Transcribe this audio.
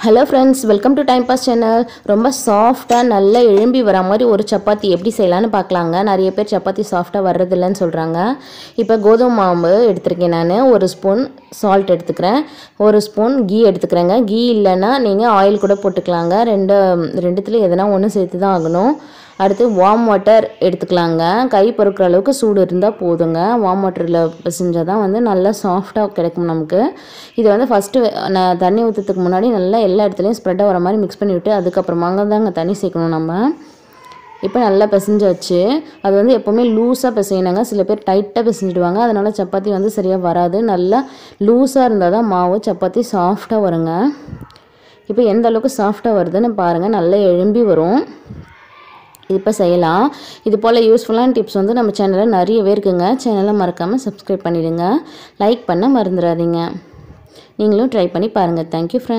Hello friends, welcome to Time Pass channel. ரொம்ப சாஃப்ட்டா நல்லா எழும்பி வர மாதிரி ஒரு சப்பாத்தி எப்படி செய்யலாம்னு பார்க்கலாங்க. நிறைய பேர் சப்பாத்தி சாஃப்ட்டா வர்றது இல்லன்னு சொல்றாங்க. இப்போ கோதுமை மாவு எடுத்துர்க்கேன் நான். ஒரு ஸ்பூன் salt எடுத்துக்கறேன். ஒரு ஸ்பூன் கீ எடுத்துக்கறேங்க. கீ இல்லனா நீங்க ஆயில் கூட போட்டுக்கலாங்க. ரெண்டுத்துல எதனா ஒன்னு சேர்த்து தான் ஆகணும். அடுத்து வார்ம் வாட்டர் எடுத்துக்கலாங்க. கை பொறுக்குற அளவுக்கு சூடு இருந்தா போதுங்க. வார்ம் வாட்டர்ல செஞ்சா தான் வந்து நல்லா சாஃப்ட்டா கிடைக்கும் நமக்கு. இது வந்து ஃபர்ஸ்ட் நான் தண்ணி ஊத்துறதுக்கு முன்னாடி நல்லா எல்லா இடத்துலயும் ஸ்ப்ரெட் ஆவற மாதிரி mix பண்ணி விட்டு அதுக்கு அப்புறமா தாங்க தண்ணி சேர்க்கணும் நம்ம. இப்போ நல்லா பிசைஞ்சாச்சு. அது வந்து எப்பவுமே லூஸா பிசையணுங்க. சில பேர் டைட்டா பிசைஞ்சிடுவாங்க. அதனால சப்பாத்தி வந்து சரியா வராது. நல்லா லூஸா இருந்தா தான் மாவு சப்பாத்தி சாஃப்ட்டா வருங்க. இப்போ எந்த அளவுக்கு சாஃப்ட்டா வருதுன்னு பாருங்க. நல்லா எழும்பி வரும். இப்போ செய்யலாம். இது போல யூஸ்ஃபுல்லான டிப்ஸ் வந்து நம்ம சேனல்ல நிறையவே இருக்குங்க. சேனலை மறக்காம சப்ஸ்கிரைப் பண்ணிடுங்க. லைக் பண்ண மறந்துடாதீங்க. நீங்களும் ட்ரை பண்ணி பாருங்க. Thank you friends.